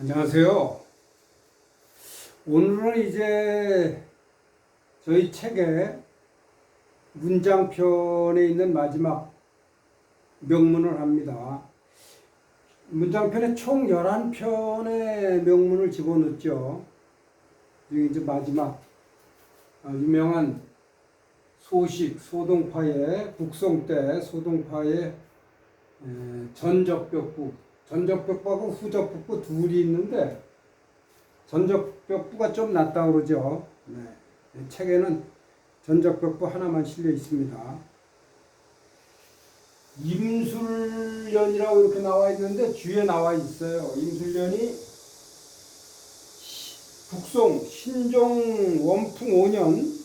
안녕하세요. 오늘은 이제 저희 책의 문장편에 있는 마지막 명문을 합니다. 문장편에 총 11편의 명문을 집어넣죠. 여기 이제 마지막 유명한 소식, 소동파의 북송 때 소동파의 전적벽부, 전적벽부하고 후적벽부 둘이 있는데 전적벽부가 좀 낫다고 그러죠. 네. 책에는 전적벽부 하나만 실려 있습니다. 임술년이라고 이렇게 나와 있는데 뒤에 나와 있어요. 임술년이 북송 신종 원풍 5년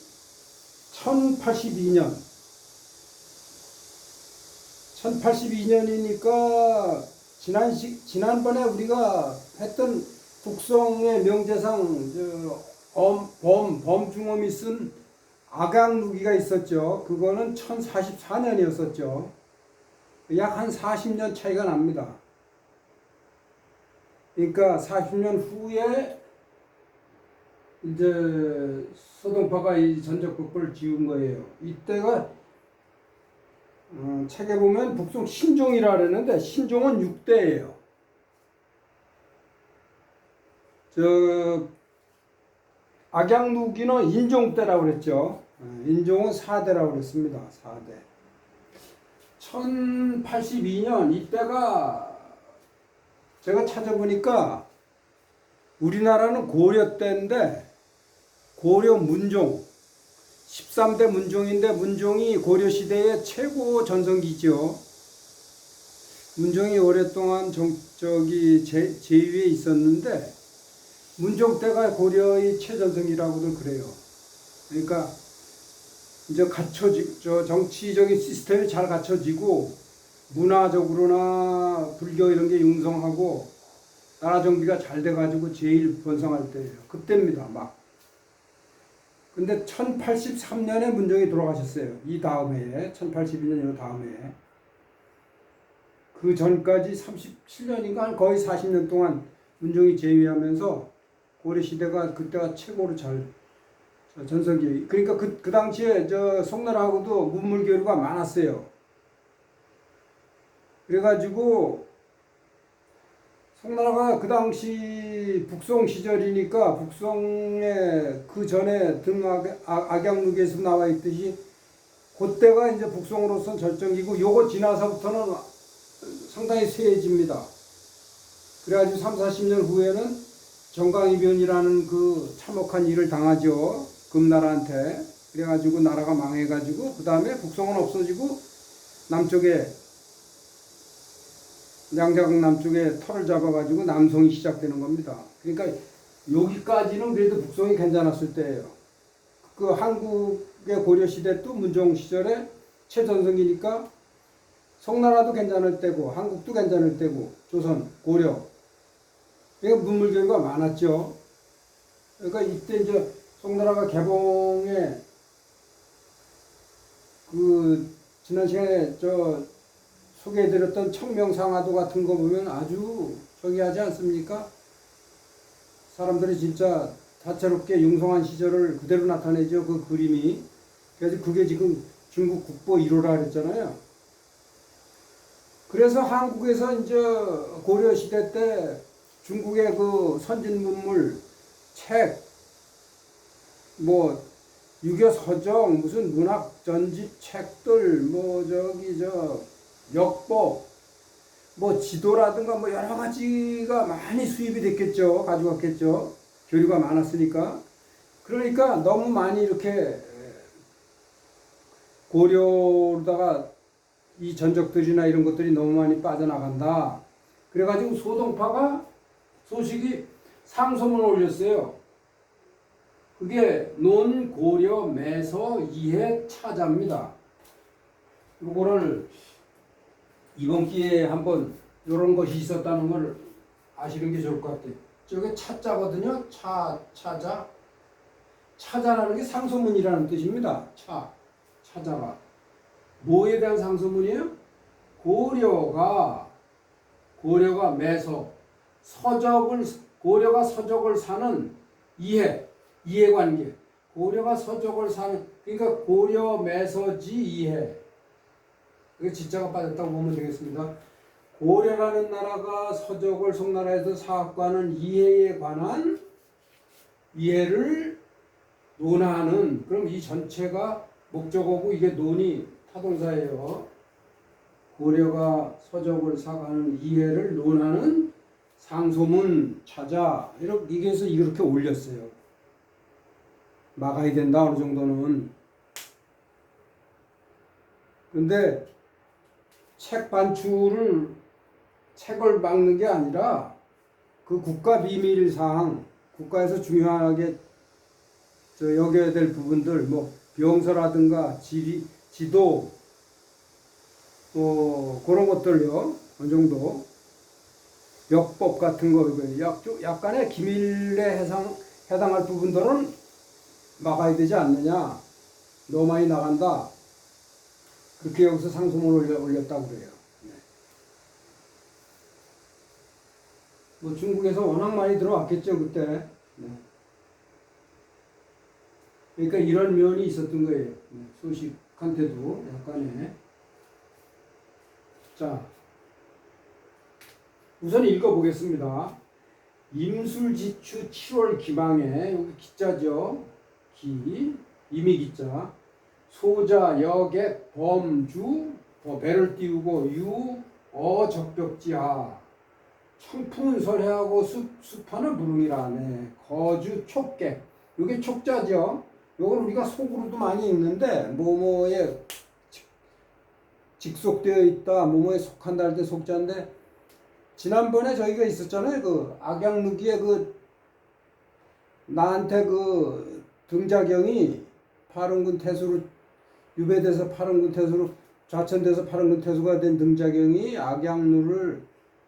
1082년 1082년이니까 지난번에 우리가 했던 북송의 명제상 범중엄이 쓴 악양루기가 있었죠. 그거는 1044년이었었죠. 약 한 40년 차이가 납니다. 그러니까 40년 후에 이제 소동파가 이 전적북부를 지은 거예요. 이때가 책에 보면 북송 신종이라 그랬는데 신종은 6대예요. 악양루기는 인종 때라고 그랬죠. 인종은 4대라고 그랬습니다. 4대. 1082년 이때가 제가 찾아보니까 우리나라는 고려 때인데 고려 문종 13대 문종인데 문종이 고려 시대의 최고 전성기죠. 문종이 오랫동안 제위에 있었는데 문종 때가 고려의 최전성기라고도 그래요. 그러니까 이제 정치적인 시스템이 잘 갖춰지고 문화적으로나 불교 이런 게 융성하고 나라 정비가 잘 돼가지고 제일 번성할 때예요. 그때입니다. 막. 근데 1083년에 문종이 돌아가셨어요. 이 다음 해에 1082년 이 다음 해에 그 전까지 37년인가 거의 40년 동안 문종이 제위하면서 고려 시대가 그때가 최고로 잘 전성기. 그러니까 그 당시에 송나라하고도 문물 교류가 많았어요. 그래가지고 송나라가 그 당시 북송 시절이니까 북송에 그 전에 악양루기에서 나와 있듯이 그때가 이제 북송으로서 절정이고 요거 지나서부터는 상당히 쇠해집니다. 그래가지고 30-40년 후에는 정강이변이라는 그 참혹한 일을 당하죠. 금나라한테. 그래가지고 나라가 망해가지고 그 다음에 북송은 없어지고 남쪽에 양자강 남쪽에 터를 잡아가지고 남송이 시작되는 겁니다. 그러니까 여기까지는 그래도 북송이 괜찮았을 때예요. 그 한국의 고려시대 또 문종 시절에 최전성기니까 송나라도 괜찮을 때고 한국도 괜찮을 때고 조선, 고려. 그러니까 문물교류가 많았죠. 그러니까 이때 이제 송나라가 개봉에 지난 시간에 소개해드렸던 청명상화도 같은 거 보면 아주 하지 않습니까? 사람들이 진짜 다채롭게 융성한 시절을 그대로 나타내죠. 그 그림이. 그래서 그게 지금 중국 국보 1호라 그랬잖아요. 그래서 한국에서 이제 고려 시대 때 중국의 그 선진 문물, 책, 유교 서적, 무슨 문학 전집 책들, 역법, 지도라든가 여러 가지가 많이 수입이 됐겠죠. 가져갔겠죠. 교류가 많았으니까. 그러니까 너무 많이 이렇게 고려로다가 이 전적들이나 이런 것들이 너무 많이 빠져나간다. 그래가지고 소동파가 소식이 상소문을 올렸어요. 그게 논고려 매서 이해 차자입니다. 이거를 이번 기회에 한번 이런 것이 있었다는 걸 아시는 게 좋을 것 같아요. 저게 차자거든요. 차자. 차자라는 게 상소문이라는 뜻입니다. 차자가. 뭐에 대한 상소문이에요? 고려가 매서 서적을 고려가 서적을 사는 이해관계. 고려가 서적을 사는, 그러니까 고려 매서지 이해. 이게 지자가 빠졌다고 보면 되겠습니다. 고려라는 나라가 서적을 송나라에서 사학과는 이해에 관한 이해를 논하는, 그럼 이 전체가 목적어고 이게 논이 타동사예요. 고려가 서적을 사가는 이해를 논하는 상소문 찾아. 이렇게 해서 이렇게 올렸어요. 막아야 된다 어느 정도는. 근데 책 반출을 책을 막는 게 아니라 그 국가 비밀 사항, 국가에서 중요하게 여겨야 될 부분들, 뭐 병서라든가 지도, 그런 것들요. 어느 정도 역법 같은 거, 약간의 기밀에 해당할 부분들은 막아야 되지 않느냐. 너무 많이 나간다. 그렇게 여기서 상소문을 올렸다고 그래요. 네. 뭐 중국에서 워낙 많이 들어왔겠죠 그때. 네. 그러니까 이런 면이 있었던 거예요. 네. 소식한테도 약간의. 자, 우선 읽어보겠습니다. 임술지추 7월 기망에, 여기 기자죠. 임이 기자. 소자, 여객, 범주, 배를 띄우고 유, 적벽지하. 청풍은 설해하고 숲하는 부릉이라네. 거주, 촉객. 이게 촉자죠. 요걸 우리가 속으로도 많이 읽는데, 뭐뭐에 직속되어 있다, 뭐뭐에 속한다 할 때 속자인데, 지난번에 저희가 있었잖아요. 그 악양루기의 나한테 등자경이 파른군 태수로 유배돼서 파른군 태수로 좌천돼서 파른군 태수가 된 등자경이 악양루를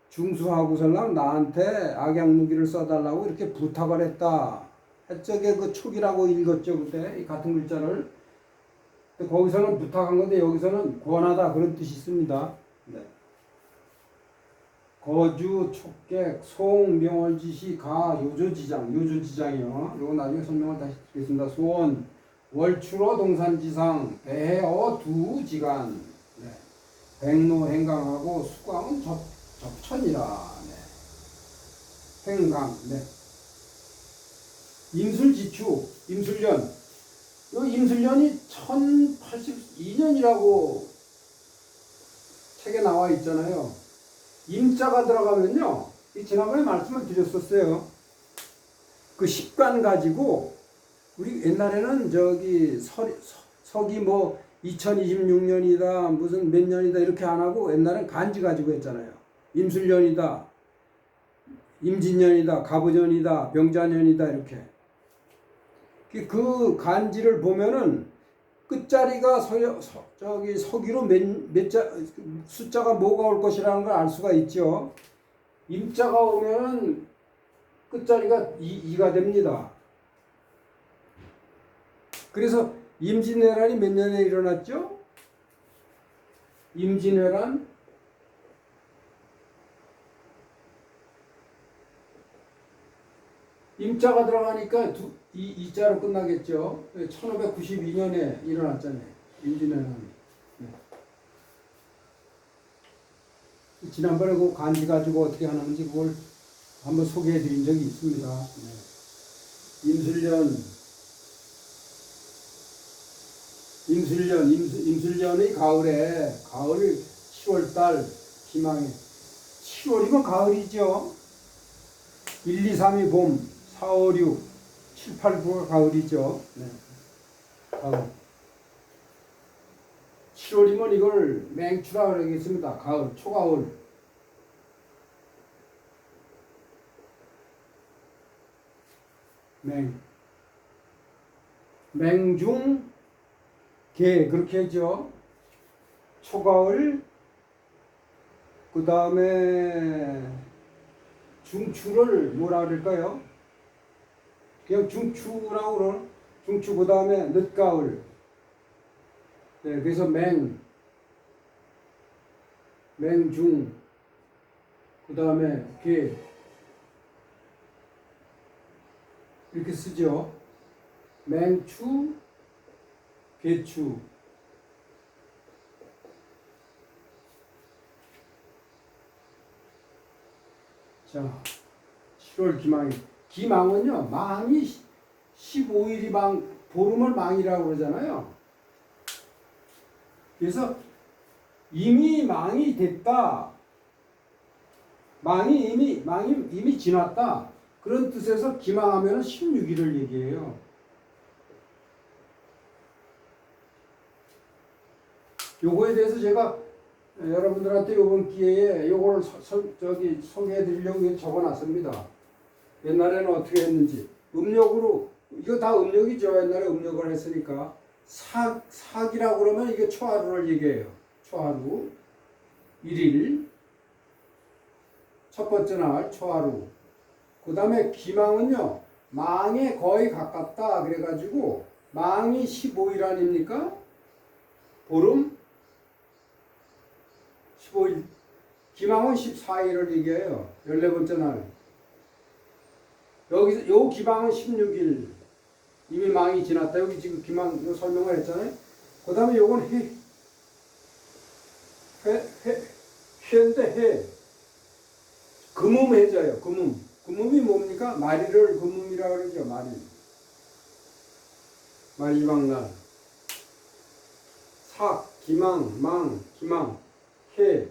중수하고서는 나한테 악양루기를 써달라고 이렇게 부탁을 했다. 저게 촉이라고 읽었죠 그때 이 같은 글자를. 거기서는 부탁한 건데 여기서는 권하다 그런 뜻이 있습니다. 네. 거주, 촉객, 송, 명월지시, 요조지장이요. 요거 나중에 설명을 다시 드리겠습니다. 소원, 월추로 동산지상, 배해 두지간, 네. 백로 행강하고 수광은 접천이라. 네. 행강, 네. 임술지추, 임술년. 요 임술년이 1082년이라고 책에 나와 있잖아요. 임자가 들어가면요, 지난번에 말씀을 드렸었어요. 그 식관 가지고, 우리 옛날에는 석이 뭐 2026년이다, 무슨 몇 년이다, 이렇게 안 하고 옛날엔 간지 가지고 했잖아요. 임술년이다, 임진년이다, 갑오년이다, 병자년이다, 이렇게. 그 간지를 보면은 끝자리가 서기로 숫자가 뭐가 올 것이라는 걸 알 수가 있죠. 임자가 오면 끝자리가 2가 됩니다. 그래서 임진왜란이 몇 년에 일어났죠? 임진왜란 임자가 들어가니까 이자로 끝나겠죠. 1592년에 일어났잖아요. 임진왜란이. 네. 지난번에 그 간지 가지고 어떻게 하는지 그걸 한번 소개해 드린 적이 있습니다. 네. 임술년의 가을 10월달 희망에 10월이면 가을이죠. 1, 2, 3이 봄, 4, 5, 6, 7, 8, 9가 가을이죠. 네. 가을. 7월이면 이걸 맹추라 그러겠습니다. 가을, 초가을. 맹중, 개, 그렇게 했죠. 초가을, 그 다음에 중추를 뭐라 그럴까요? 그냥 중추라고 그러나? 중추, 그 다음에 늦가을. 네, 그래서 맹중, 그 다음에 개. 이렇게 쓰죠. 맹추, 개추. 자, 7월 기망이. 기망은요, 망이 15일이 보름을 망이라고 그러잖아요. 그래서 이미 망이 됐다. 망이 이미 지났다. 그런 뜻에서 기망하면 16일을 얘기해요. 요거에 대해서 제가 여러분들한테 이번 기회에 요거를 소개해 드리려고 적어놨습니다. 옛날에는 어떻게 했는지. 음력으로, 이거 다 음력이죠. 옛날에 음력을 했으니까. 사기라고 그러면 이게 초하루를 얘기해요. 초하루. 1일. 첫 번째 날, 초하루. 그 다음에 기망은요, 망에 거의 가깝다. 그래가지고, 망이 15일 아닙니까? 보름? 15일. 기망은 14일을 얘기해요. 14번째 날. 여기서, 요 기망은 16일. 이미 망이 지났다. 여기 지금 기망 설명을 했잖아요. 그 다음에 요건 해인데 해. 금음해져요. 금음. 금음이 뭡니까? 마리를 금음이라고 그러죠. 마리. 마리방날. 삭, 기망, 망, 기망, 해.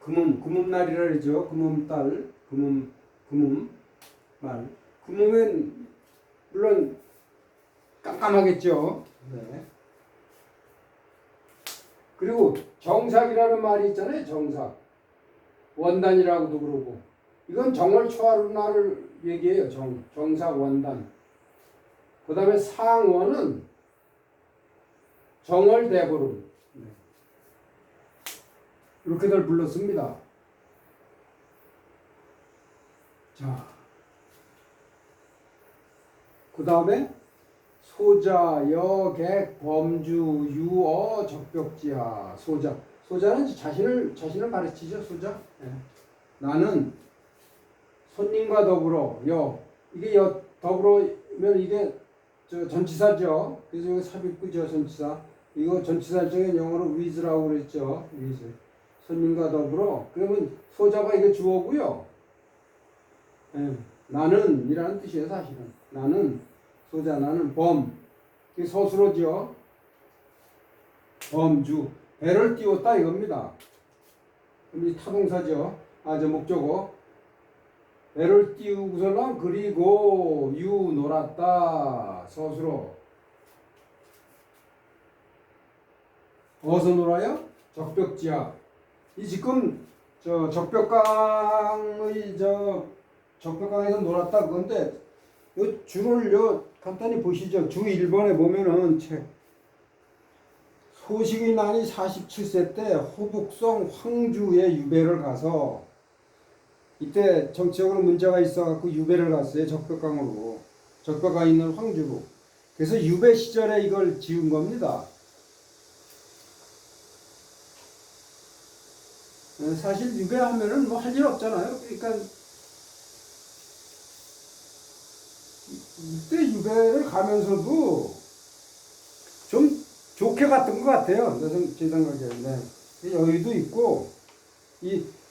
금음날이라 그러죠. 금음달, 금음말. 금음은 물론 깜깜하겠죠. 네. 그리고 정삭이라는 말이 있잖아요. 정삭. 원단이라고도 그러고. 이건 정월 초하루 날을 얘기해요. 정삭 원단. 그 다음에 상원은 정월 대보름. 네. 이렇게들 불렀습니다. 자. 그 다음에 소자, 여, 객, 범주, 유어, 적벽지하. 소자는 자신을 가르치죠. 소자. 네. 나는 손님과 더불어 이게 더불어면 이게 전치사죠. 그래서 이거 삽입구죠. 전치사. 이거 전치사 중에 영어로 with라고 그랬죠. with. 손님과 더불어. 그러면 소자가 이게 주어고요. 네. 나는 이라는 뜻이에요. 사실은. 나는 소자, 나는 이게 서술어죠. 범주. 배를 띄웠다 이겁니다. 그럼 이 타동사죠. 목적어. 배를 띄우고서는 그리고 놀았다. 서술어. 어디서 놀아요? 적벽지하. 이 지금 적벽강에서 놀았다 그건데 요 줄을 간단히 보시죠. 주 1번에 보면은 소식이 나니 47세 때 호북성 황주에 유배를 가서 이때 정치적으로 문제가 있어갖고 유배를 갔어요. 적벽강으로. 적벽강에 있는 황주로. 그래서 유배 시절에 이걸 지은 겁니다. 사실 유배하면은 뭐 할 일 없잖아요. 그러니까 이때 유배를 가면서도 좀 좋게 갔던 것 같아요. 제 생각에는. 네. 여유도 있고,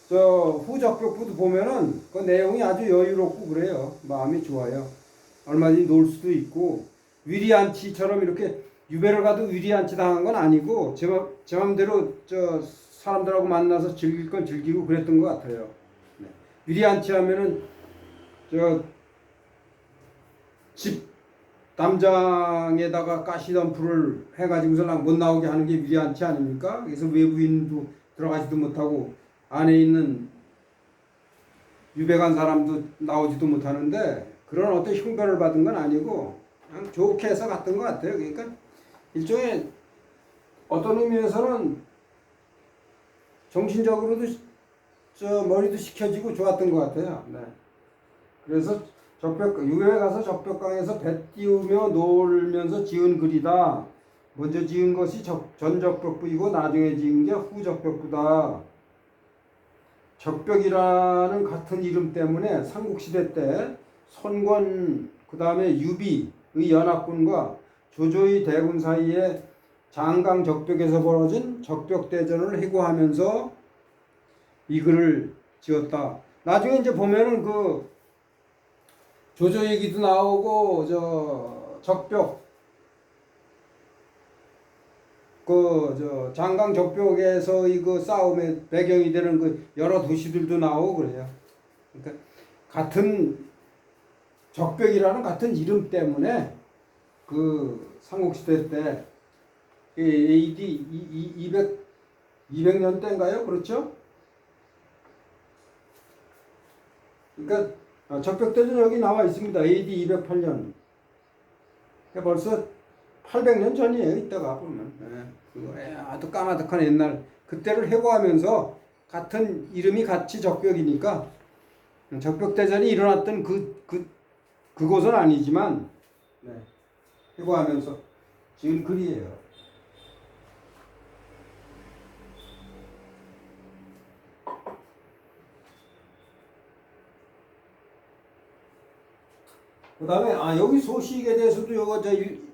후적벽부도 보면은 그 내용이 아주 여유롭고 그래요. 마음이 좋아요. 얼마든지 놀 수도 있고, 위리안치처럼 이렇게 유배를 가도 위리안치 당한 건 아니고, 제 맘대로 사람들하고 만나서 즐길 건 즐기고 그랬던 것 같아요. 네. 위리안치 하면은, 집 담장에다가 가시덤불을 해가지고서 못 나오게 하는 게 위리안치 아닙니까? 그래서 외부인도 들어가지도 못하고 안에 있는 유배간 사람도 나오지도 못하는데 그런 어떤 흉배를 받은 건 아니고 그냥 좋게 해서 갔던 것 같아요. 그러니까 일종의 어떤 의미에서는 정신적으로도 머리도 식혀지고 좋았던 것 같아요. 네. 그래서 유배에 가서 적벽강에서 배 띄우며 놀면서 지은 글이다. 먼저 지은 것이 전적벽부이고 나중에 지은 게 후적벽부다. 적벽이라는 같은 이름 때문에 삼국시대 때 선권 그 다음에 유비의 연합군과 조조의 대군 사이에 장강 적벽에서 벌어진 적벽대전을 회고하면서 이 글을 지었다. 나중에 이제 보면은 그 조조 얘기도 나오고 저 적벽 그 장강 적벽에서의 그 싸움의 배경이 되는 그 여러 도시들도 나오고 그래요. 그러니까 같은 적벽이라는 같은 이름 때문에 그 삼국시대 때 AD 200년대인가요? 그렇죠? 그러니까 적벽대전 여기 나와 있습니다. AD 208년. 그러니까 벌써 800년 전이에요. 이따가 보면. 그거 아주 까마득한 옛날 그때를 회고하면서 같은 이름이 같이 적벽이니까 적벽대전이 일어났던 그곳은 아니지만 회고하면서 지은 글이에요. 그 다음에 여기 소식에 대해서도 요거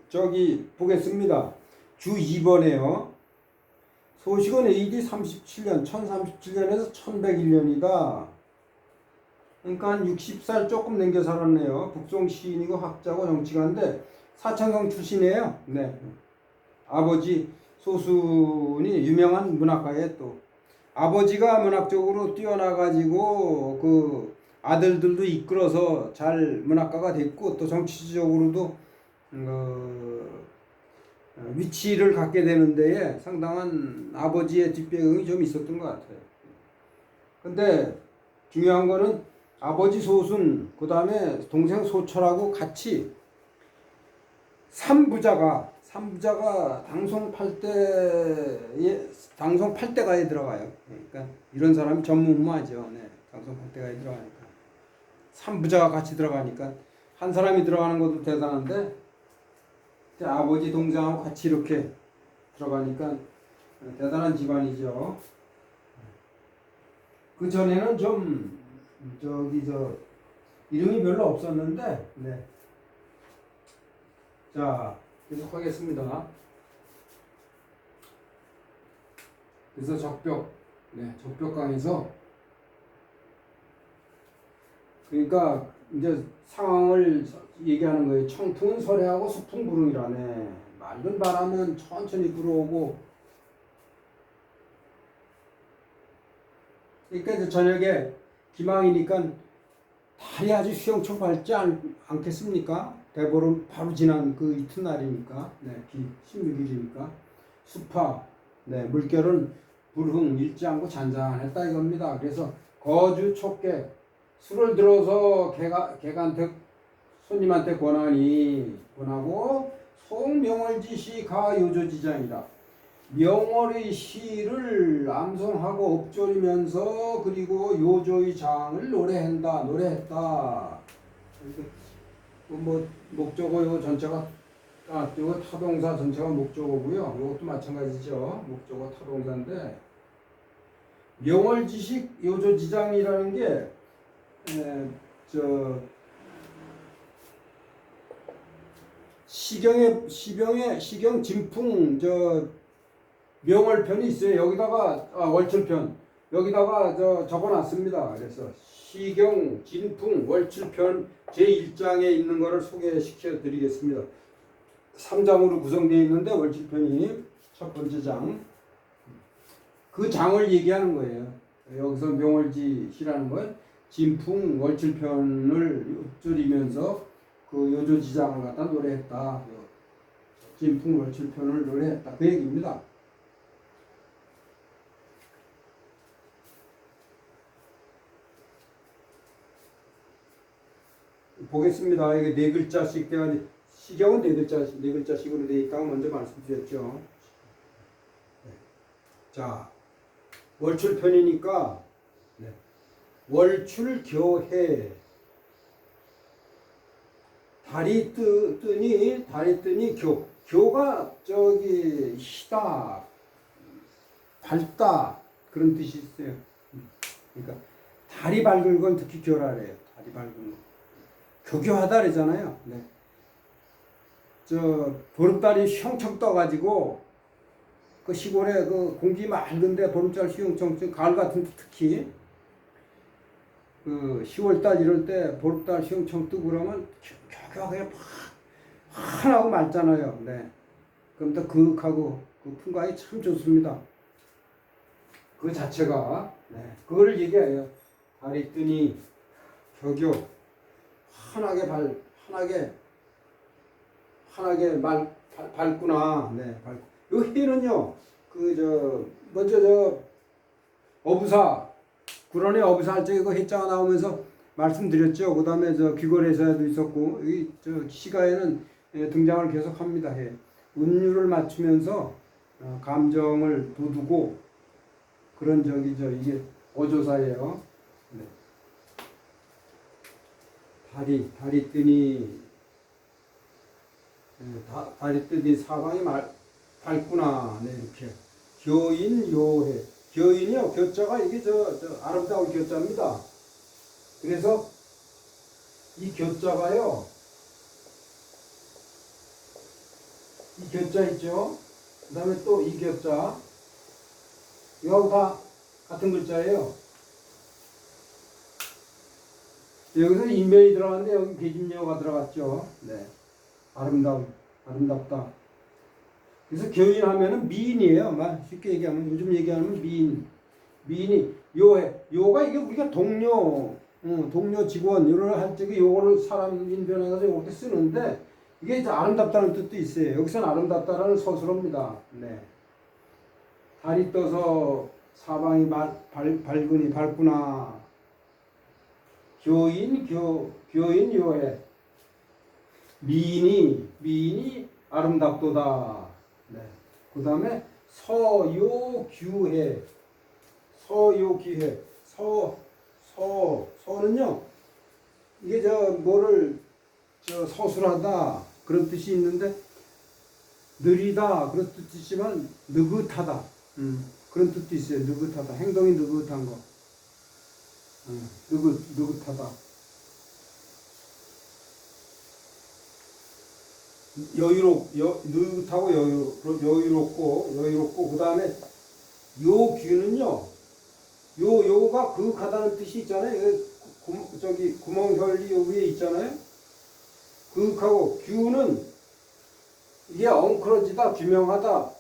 저기 보겠습니다. 주 2번에요. 소식은 AD 37년, 1037년에서 1101년이다. 그러니까 한 60살 조금 넘겨 살았네요. 북송 시인이고 학자고 정치가인데 사천성 출신이에요. 네. 아버지 소순이 유명한 문학가에 또 아버지가 문학적으로 뛰어나가지고 그 아들들도 이끌어서 잘 문학가가 됐고 또 정치적으로도 위치를 갖게 되는 데에 상당한 아버지의 뒷배경이 좀 있었던 것 같아요. 근데 중요한 거는 아버지 소순 그 다음에 동생 소철하고 같이 삼부자가 당송 8대가에 들어가요. 그러니까 이런 사람이 전무후무하죠. 네, 당송 8대가에 들어가니까 삼부자가 같이 들어가니까 한 사람이 들어가는 것도 대단한데 아버지 동생하고 같이 이렇게 들어가니까 대단한 집안이죠. 그 전에는 좀 이름이 별로 없었는데 네. 자, 계속하겠습니다. 그래서 적벽강에서 그러니까 이제 상황을 얘기하는 거예요. 청풍은 설해하고 수풍 불응이라네. 맑은 바람은 천천히 불어오고 그러니까 이제 저녁에 기망이니까 달이 아주 휘영청 밝지 않겠습니까? 대보름 바로 지난 그 이튿날이니까 16일이니까 수파 물결은 불흥 읽지 않고 잔잔했다 이겁니다. 그래서 거주 촉객 술을 들어서 개간택 손님한테 권하고 송명월지시 가요조지장이다. 명월의 시를 암송하고 엎조리면서 그리고 요조의 장을 노래했다. 뭐 목적어 요 전체가 요 타동사 전체가 목적어고요. 이것도 마찬가지죠. 목적어 타동사인데 명월지식 요조지장이라는 게 시경 진풍 명월편이 있어요. 여기다가 월출편 여기다가 적어놨습니다. 그래서 시경 진풍 월출편 제1장에 있는 거를 소개시켜 드리겠습니다. 3장으로 구성되어 있는데 월출편이 첫 번째 장. 그 장을 얘기하는 거예요. 여기서 명월지시라는 건 진풍 월출편을 읊조리면서 그 요조지장을 갖다 노래했다. 진풍 월출편을 노래했다. 그 얘기입니다. 보겠습니다. 이게 네 글자씩 돼가지고 시경은 네 글자씩으로 되어 있다고 먼저 말씀드렸죠. 자, 월출편이니까 월출교해 달이 뜨니 교가 희다 밝다 그런 뜻이 있어요. 그러니까 달이 밝은 건 특히 교라래요. 달이 밝은 거. 교교하다 그러잖아요. 네. 저 보름달이 휘영청 떠가지고 그 시골에 그 공기 맑은데 보름달 휘영청 가을 같은 데 특히 그 10월달 이럴 때 보름달 휘영청 뜨고 그러면 교교하게 환하고 맑잖아요. 네. 그럼 또 그윽하고 그 풍광이 참 좋습니다. 그 자체가 네. 그거를 얘기해요. 달이 뜨니 교교 환하게 밝구나. 네, 밝고. 이 해는요, 먼저 어부사, 구론의 어부사 할 때 그 해자가 나오면서 말씀드렸죠. 그 다음에 귀걸이에서도 있었고, 시가에는 등장을 계속 합니다. 해. 운율을 맞추면서 감정을 돋우고 그런 이게 어조사예요. 네. 달이 뜨니 달이 뜨니 사방이 밝구나. 네, 이렇게. 교인요해. 교인이요, 교자가 이게 아름다운 교자입니다. 그래서 이 교자가요, 이 교자 있죠? 그 다음에 또 이 교자. 이거하고 다 같은 글자예요. 여기서 인면이 들어갔는데 여기 계집녀가 들어갔죠. 네. 아름답다. 그래서 교인하면은 미인이에요. 쉽게 얘기하면, 요즘 얘기하면 미인이 요가 이게 우리가 동료 직원 이런 할 적에 요거를 사람 인변해서 이렇게 쓰는데 이게 이제 아름답다는 뜻도 있어요. 여기서는 아름답다라는 서술어입니다. 네. 달이 떠서 사방이 밝으니 밝구나. 교인 요해. 미인이 아름답도다. 네. 그 다음에 서요규해. 서는요, 이게 뭐를 서술하다 그런 뜻이 있는데, 느리다 그런 뜻이 있지만 느긋하다. 그런 뜻도 있어요. 느긋하다. 행동이 느긋한 거. 느긋하다. 느긋하고 여유롭고, 그 다음에 요규는요, 요가 그윽하다는 뜻이 있잖아요. 구멍혈리 위에 있잖아요. 그윽하고, 규는 이게 엉클어지다, 규명하다,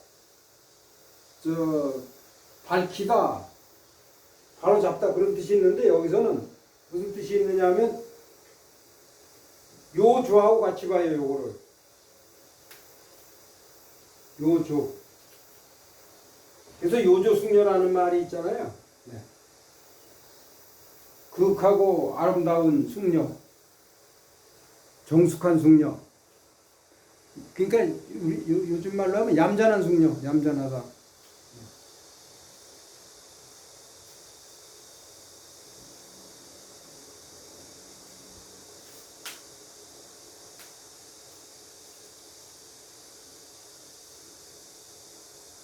밝히다, 바로잡다 그런 뜻이 있는데, 여기서는 무슨 뜻이 있느냐면 요조하고 같이 봐요. 요거를 요조. 그래서 요조숙녀라는 말이 있잖아요. 네. 그윽하고 아름다운 숙녀, 정숙한 숙녀. 그러니까 요즘 말로 하면 얌전한 숙녀, 얌전하다.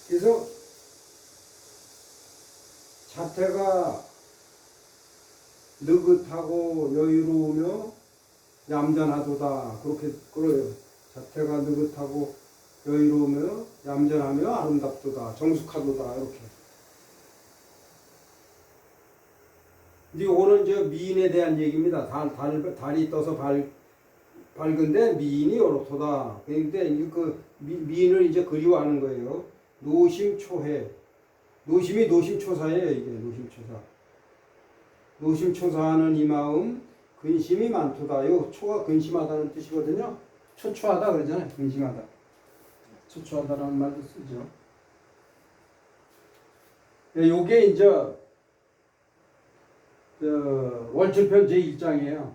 그래서 자태가 느긋하고 여유로우며 얌전하도다. 그렇게 그래요. 자태가 느긋하고 여유로우며 얌전하며 아름답도다. 정숙하도다. 이렇게. 이제 오늘 미인에 대한 얘기입니다. 달이 떠서 밝은데 미인이 어렵도다. 그런데 그 미인을 이제 그리워하는 거예요. 노심초해. 노심이 노심초사예요. 이게 노심초사. 노심초사하는 이 마음 근심이 많도다. 요 초가 근심하다는 뜻이거든요. 초초하다 그러잖아요. 근심하다. 초초하다라는 말도 쓰죠. 요게 이제 월출편 제1장이에요.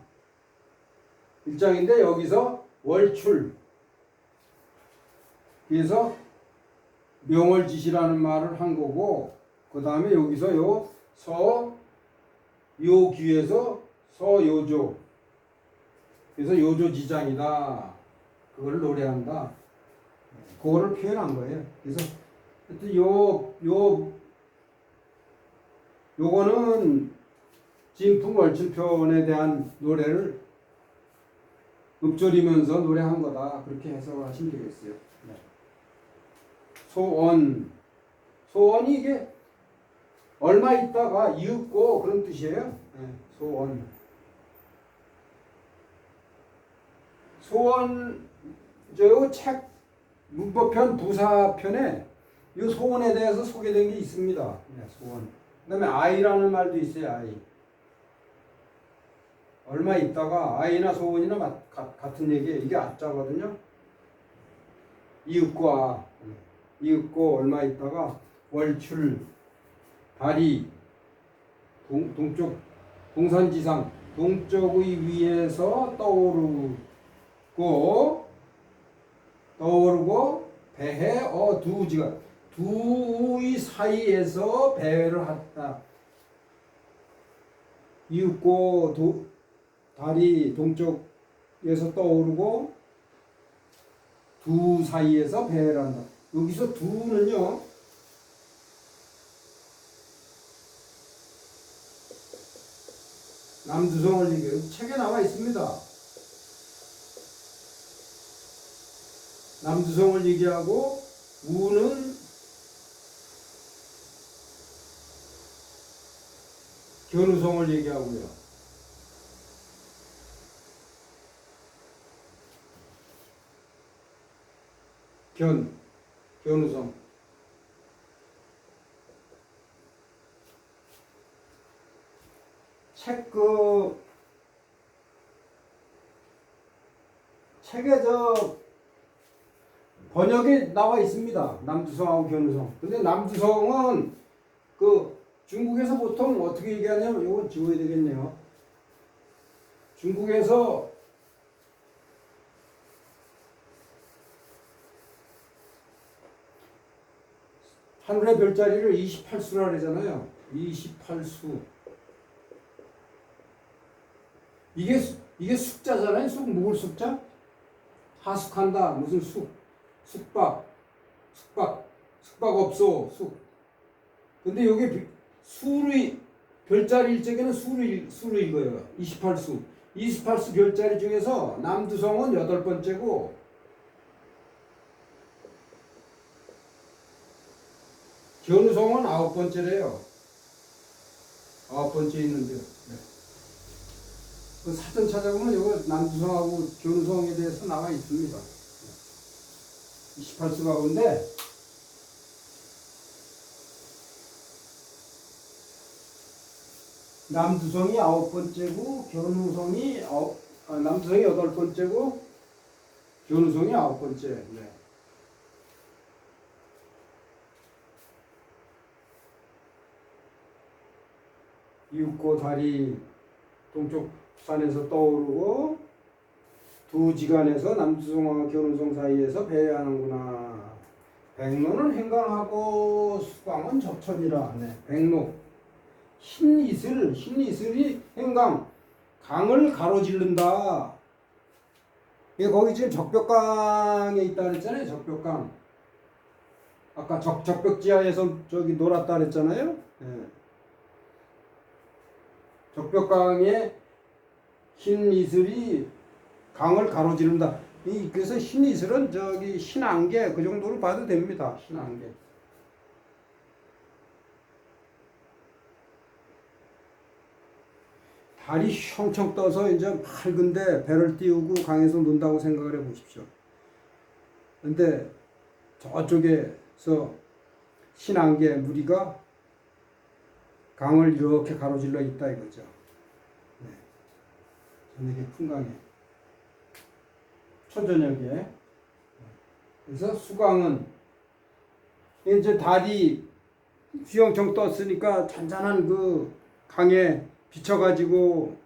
1장인데 여기서 월출. 그래서 명월지시라는 말을 한 거고, 그 다음에 여기서 요귀에서 서요조. 그래서 요조지장이다. 그걸 노래한다. 그거를 표현한 거예요. 그래서 요거는 진풍 월출편에 대한 노래를 읊조리면서 노래한 거다. 그렇게 해석하시면 되겠어요. 네. 소원. 소원이 이게 얼마 있다가 이윽고 그런 뜻이에요. 네. 소원. 소원, 저 책 문법편 부사편에 이 소원에 대해서 소개된 게 있습니다. 네, 소원. 그 다음에 아이라는 말도 있어요. 아이. 얼마 있다가 아이나 소원이나 같은 얘기예요. 이게 아자거든요. 이윽고 아. 이윽고 얼마 있다가 월출, 다리, 동쪽, 동산지상, 동쪽의 위에서 떠오르고 배해 두지가 두의 사이에서 배회를 했다. 이윽고 달이 동쪽에서 떠오르고 두 사이에서 배회를 한다. 여기서 두는요, 남두성을 얘기해요. 책에 나와 있습니다. 남두성을 얘기하고 우는 견우성을 얘기하고요. 견우성. 책에 번역에 나와 있습니다. 남두성하고 견우성. 근데 남두성은 중국에서 보통 어떻게 얘기하냐면, 이건 지워야 되겠네요. 중국에서 하늘의 별자리를 28수라 그러잖아요. 28수. 이게 숙자잖아요. 묵을 숙자? 하숙한다. 무슨 숙박업소, 숙. 근데 여기 수의, 별자리 일적에는 수를 읽어요. 28수. 28수 별자리 중에서 남두성은 8번째고, 견우성은 9번째래요. 9번째 있는데요. 네. 그 사전 찾아보면 이거 남두성하고 견우성에 대해서 나와 있습니다. 28수 가운데 남두성이 9번째고 남두성이 8번째고 견우성이 9번째. 네. 이윽고 달이 동쪽 산에서 떠오르고 두 지간에서 남두성과 견우성 사이에서 배회하는구나. 백로는 행강하고 수광은 접천이라. 네. 백로. 흰이슬이 행강, 강을 가로지른다. 이게 거기 지금 적벽강에 있다 그랬잖아요. 적벽강. 아까 적벽지하에서 저기 놀았다 그랬잖아요. 네. 적벽강에 흰 이슬이 강을 가로지른다. 그래서 흰 이슬은 저기 흰안개 그 정도로 봐도 됩니다. 흰안개. 달이 휘청청 떠서 이제 맑은데 배를 띄우고 강에서 논다고 생각을 해 보십시오. 근데 저쪽에서 흰안개 무리가 강을 이렇게 가로질러 있다 이거죠. 네. 저녁에 풍강에. 초저녁에. 그래서 수광은 이제 달이 휘영청 떴으니까 잔잔한 그 강에 비춰가지고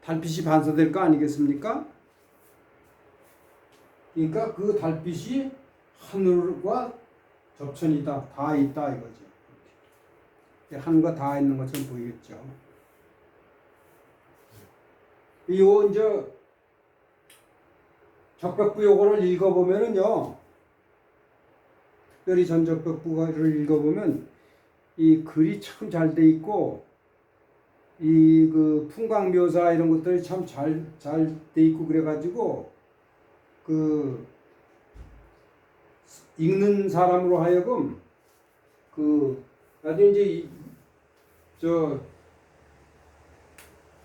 달빛이 반사될 거 아니겠습니까? 그러니까 그 달빛이 하늘과 접천이다. 다 있다 이거죠. 하늘과 다 있는 것처럼 보이겠죠. 요 이제 적벽부 요거를 읽어보면은요, 특별히 전적벽부를 읽어보면 이 글이 참 잘 돼 있고, 이 그 풍광 묘사 이런 것들이 참 잘 돼 있고 그래가지고 그 읽는 사람으로 하여금 그 나중에 이제 저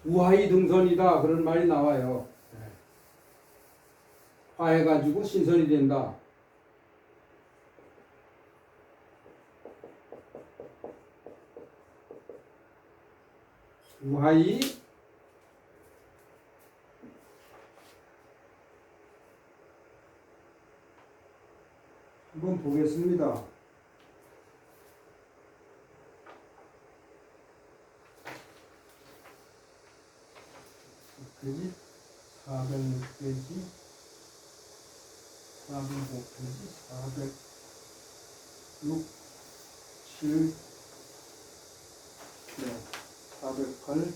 우하이 등선이다 그런 말이 나와요. 화해가지고 신선이 된다. 우하이 한번 보겠습니다. 페이지 406페이지 405페이지 406 7 네, 408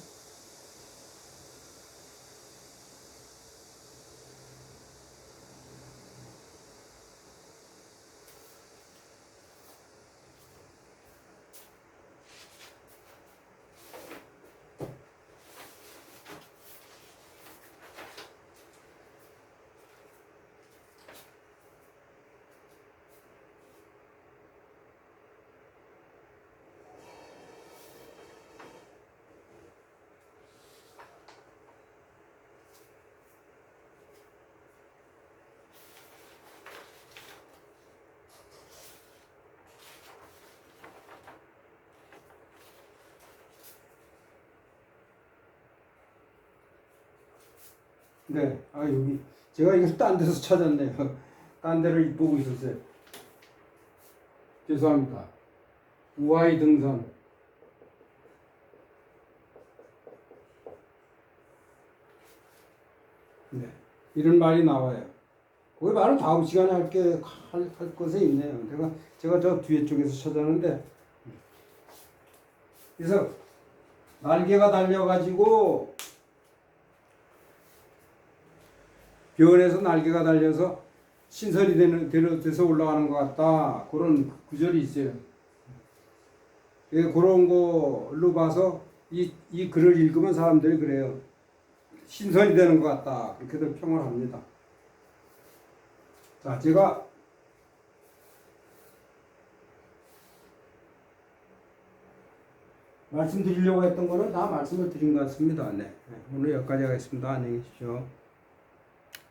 네, 아 여기 제가 이걸 딴 데서 찾았네요. 딴 데를 보고 있었어요. 죄송합니다. 우하이 등선. 네, 이런 말이 나와요. 그게 바로 다음 시간에 할 것에 있네요. 제가 저 뒤에 쪽에서 찾았는데, 그래서 날개가 달려가지고 변에서 날개가 달려서 신선이 돼서 올라가는 것 같다. 그런 구절이 있어요. 예, 그런 걸로 봐서 이 글을 읽으면 사람들이 그래요. 신선이 되는 것 같다. 그렇게들 평을 합니다. 자, 제가 말씀드리려고 했던 거는 다 말씀을 드린 것 같습니다. 네. 오늘 여기까지 하겠습니다. 안녕히 계십시오.